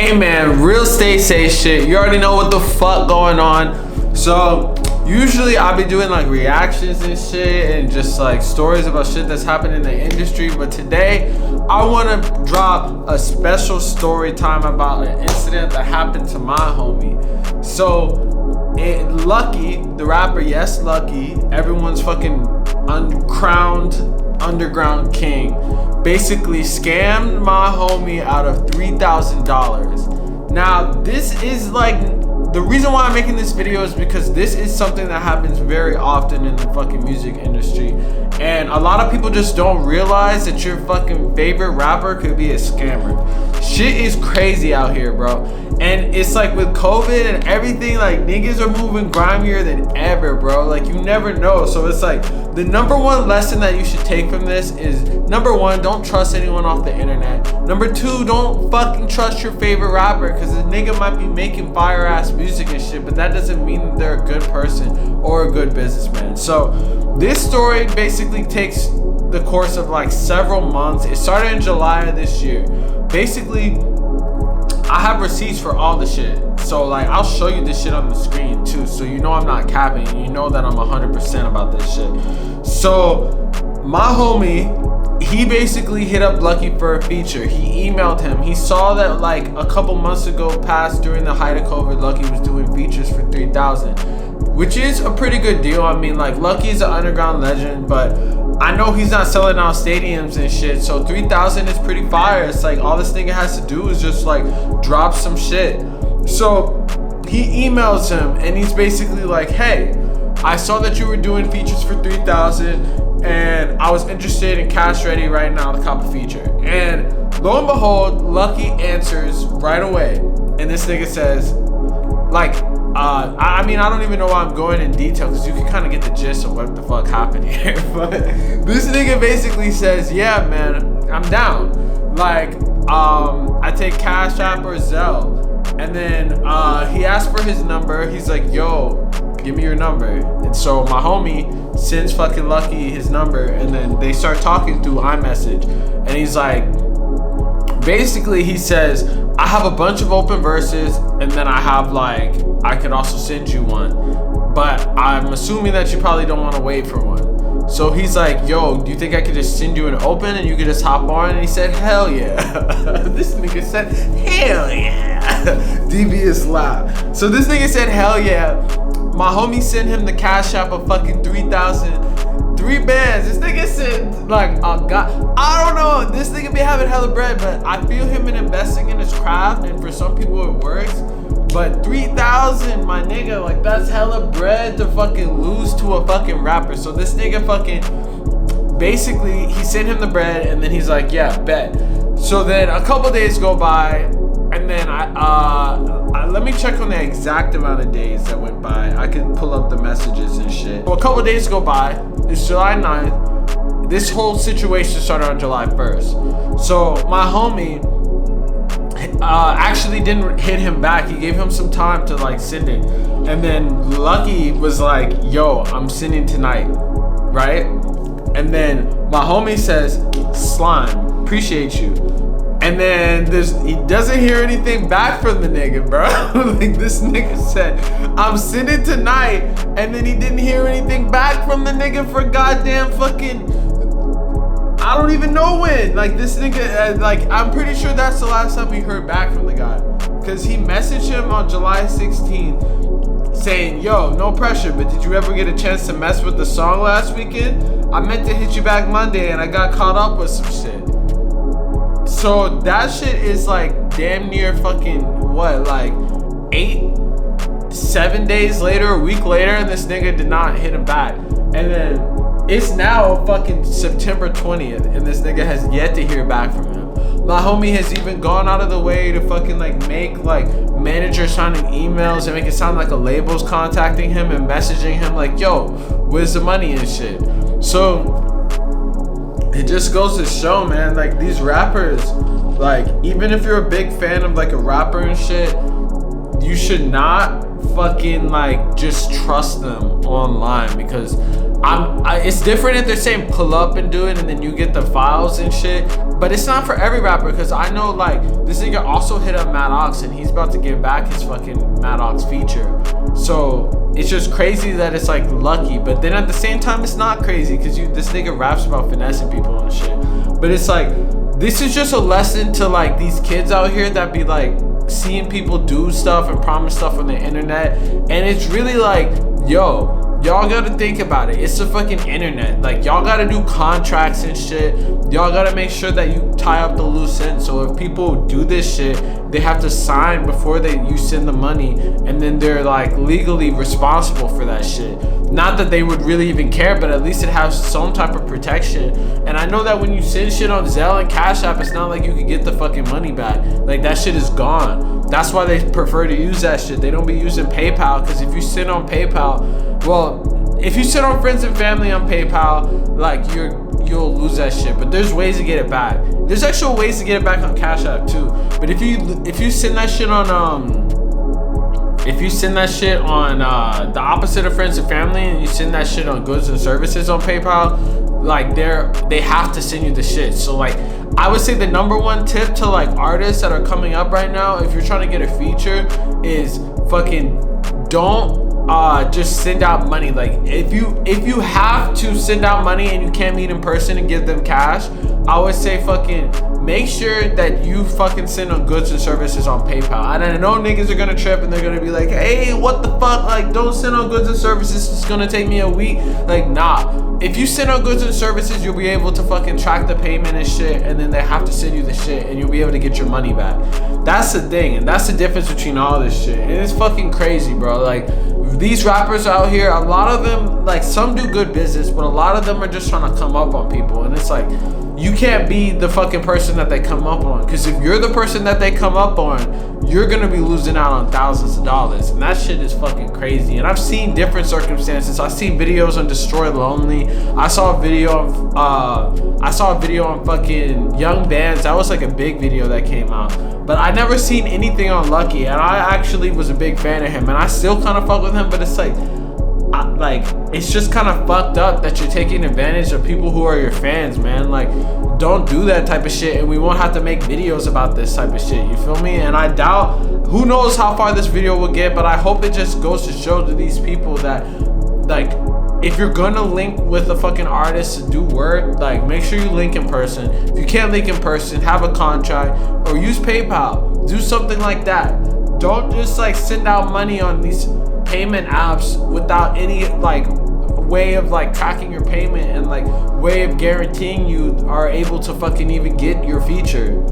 Hey man, real estate say shit. You already know what the fuck going on. So usually I be doing like reactions and shit and just like stories about shit that's happened in the industry. But today I want to drop a special story time about an incident that happened to my homie. So Lucki, the rapper, yes, Lucki, everyone's fucking uncrowned underground king, basically scammed my homie out of $3,000. Now this is like, the reason why I'm making this video is because this is something that happens very often in the fucking music industry, and a lot of people just don't realize that your fucking favorite rapper could be a scammer. Shit is crazy out here, bro. And it's like with COVID and everything, like niggas are moving grimier than ever, bro. Like you never know. So it's like the number one lesson that you should take from this is, number one, don't trust anyone off the internet. Number two, don't fucking trust your favorite rapper, because the nigga might be making fire ass music and shit, but that doesn't mean that they're a good person or a good businessman. So this story basically takes the course of like several months. It started in July of this year. Basically, I have receipts for all the shit. So like, I'll show you this shit on the screen too, so you know I'm not capping. You know that I'm 100% about this shit. So my homie, he basically hit up Lucki for a feature. He emailed him. He saw that like a couple months ago past, during the height of COVID, Lucki was doing features for $3,000, which is a pretty good deal. I mean, like, Lucki's an underground legend, but I know he's not selling out stadiums and shit, so $3,000 is pretty fire. It's like all this nigga has to do is just like drop some shit. So he emails him and he's basically like, hey, I saw that you were doing features for $3,000 and I was interested in cash ready right now to cop a feature. And lo and behold, Lucki answers right away, and this nigga says, like, I mean, I don't even know why I'm going in detail, because you can kind of get the gist of what the fuck happened here. But this nigga basically says, yeah, man, I'm down. Like, I take Cash App or Zelle. And then he asked for his number. He's like, yo, give me your number. And so my homie sends fucking Lucki his number, and then they start talking through iMessage. And he's like, basically he says, I have a bunch of open verses, and then I have like, I could also send you one, but I'm assuming that you probably don't want to wait for one. So he's like, yo, do you think I could just send you an open and you could just hop on? And he said, hell yeah. This nigga said, hell yeah. Devious laugh. So this nigga said, hell yeah. My homie sent him the Cash App of fucking $3,000, 3 bands. This nigga said, like, oh God, I don't know. This nigga be having hella bread, but I feel him in investing in his craft, and for some people it works. But 3,000, my nigga, like, that's hella bread to fucking lose to a fucking rapper. So this nigga fucking, basically, he sent him the bread, and then he's like, yeah, bet. So then a couple days go by, and then let me check on the exact amount of days that went by. I can pull up the messages and shit. So a couple days go by. It's July 9th. This whole situation started on July 1st. So my homie actually didn't hit him back. He gave him some time to like send it. And then Lucki was like, yo, I'm sending tonight, right? And then my homie says, Slime, appreciate you. And then he doesn't hear anything back from the nigga, bro. Like, this nigga said, I'm sending tonight, and then he didn't hear anything back from the nigga for goddamn fucking, I don't even know when. Like, this nigga, like, I'm pretty sure that's the last time we heard back from the guy, because he messaged him on July 16th saying, yo, no pressure, but did you ever get a chance to mess with the song last weekend? I meant to hit you back Monday, and I got caught up with some shit. So that shit is like damn near fucking what, like 7 days later, a week later, and this nigga did not hit him back. And then it's now fucking September 20th, and this nigga has yet to hear back from him. My homie has even gone out of the way to fucking like make like manager signing emails and make it sound like a label's contacting him and messaging him like, yo, where's the money and shit. So it just goes to show, man, like, these rappers, like, even if you're a big fan of like a rapper and shit, you should not fucking like just trust them online, because it's different if they're saying pull up and do it and then you get the files and shit, but it's not for every rapper, because I know like this nigga also hit up Matt Ox and he's about to give back his fucking Matt Ox feature. So it's just crazy that it's like Lucki, but then at the same time it's not crazy because this nigga raps about finessing people and shit. But it's like, this is just a lesson to like these kids out here that be like seeing people do stuff and promise stuff on the internet, and it's really like, yo, y'all gotta think about it. It's the fucking internet. Like, y'all gotta do contracts and shit. Y'all gotta make sure that you tie up the loose ends. So if people do this shit, they have to sign before you send the money, and then they're like legally responsible for that shit. Not that they would really even care, but at least it has some type of protection. And I know that when you send shit on Zelle and Cash App, it's not like you can get the fucking money back. Like, that shit is gone. That's why they prefer to use that shit. They don't be using PayPal, because if you send on PayPal, well, if you send on friends and family on PayPal, like, you'll lose that shit. But there's ways to get it back. There's actual ways to get it back on Cash App too. But if you send that shit on the opposite of friends and family, and you send that shit on goods and services on PayPal, like they have to send you the shit. So like, I would say the number one tip to like artists that are coming up right now, if you're trying to get a feature, is fucking don't just send out money. Like, if you have to send out money and you can't meet in person and give them cash, I would say fucking make sure that you fucking send on goods and services on PayPal. And I know niggas are gonna trip and they're gonna be like, hey, what the fuck? Like, don't send on goods and services. It's gonna take me a week. Like, nah. If you send on goods and services, you'll be able to fucking track the payment and shit, and then they have to send you the shit, and you'll be able to get your money back. That's the thing, and that's the difference between all this shit. And it's fucking crazy, bro. Like, these rappers out here, a lot of them, like, some do good business, but a lot of them are just trying to come up on people. And it's like, you can't be the fucking person that they come up on, because if you're the person that they come up on, you're gonna be losing out on thousands of dollars, and that shit is fucking crazy. And I've seen different circumstances. I've seen videos on Destroy Lonely. I saw a video on fucking Young Bands. That was like a big video that came out. But I never seen anything on Lucki, and I actually was a big fan of him, and I still kind of fuck with him. But it's like, it's just kind of fucked up that you're taking advantage of people who are your fans, man. Like, don't do that type of shit, and we won't have to make videos about this type of shit, you feel me? And I doubt, who knows how far this video will get, but I hope it just goes to show to these people that, like, if you're gonna link with a fucking artist to do work, like, make sure you link in person. If you can't link in person, have a contract or use PayPal. Do something like that. Don't just like send out money on these payment apps without any like way of like tracking your payment and like way of guaranteeing you are able to fucking even get your feature.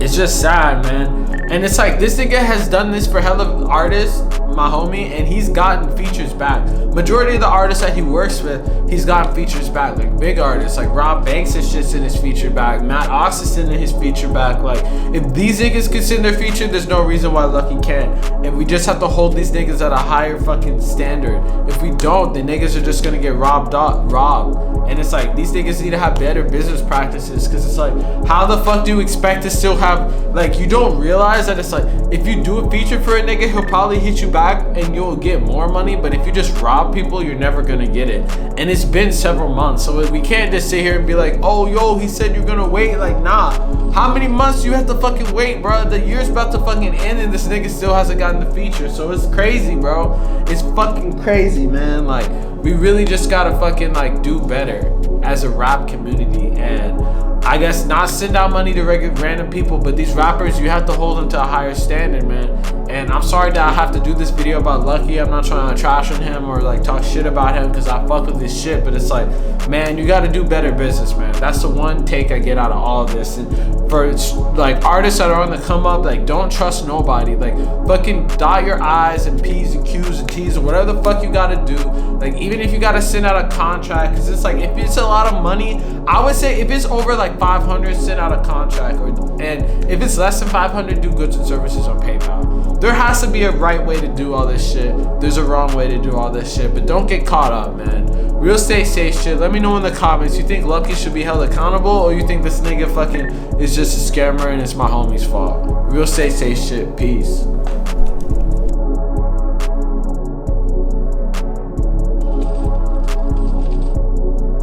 It's just sad, man. And it's like, this nigga has done this for hella artists, my homie, and he's gotten features back. Majority of the artists that he works with, he's gotten features back. Like big artists, like Rob Banks is just in his feature back. Matt Ox is sending his feature back. Like, if these niggas can send their feature, there's no reason why Lucki can't. And we just have to hold these niggas at a higher fucking standard. If we don't, the niggas are just gonna get robbed. And it's like, these niggas need to have better business practices, because it's like, how the fuck do you expect to still have, like, you don't realize that it's like, if you do a feature for a nigga, he'll probably hit you back and you'll get more money, but if you just rob people, you're never gonna get it. And it's been several months, so we can't just sit here and be like, oh, yo, he said you're gonna wait. Like, nah. How many months do you have to fucking wait, bro? The year's about to fucking end and this nigga still hasn't gotten the feature, so it's crazy, bro. It's fucking crazy, man. Like, we really just gotta fucking like do better as a rap community, and I guess not send out money to random people, but these rappers, you have to hold them to a higher standard, man. And I'm sorry that I have to do this video about Lucki. I'm not trying to trash on him or like talk shit about him, because I fuck with this shit, but it's like, man, you gotta do better business, man. That's the one take I get out of all of this. And for like artists that are on the come up, like, don't trust nobody. Like, fucking dot your I's and P's and Q's and T's or whatever the fuck you gotta do. Like, even if you gotta send out a contract, because it's like, if it's a lot of money, I would say if it's over like 500, send out a contract, and if it's less than 500, do goods and services on PayPal. There has to be a right way to do all this shit. There's a wrong way to do all this shit, but don't get caught up, man. Real stay safe shit. Let me know in the comments, you think Lucki should be held accountable, or you think this nigga fucking is just a scammer and it's my homie's fault? Real stay safe shit. Peace.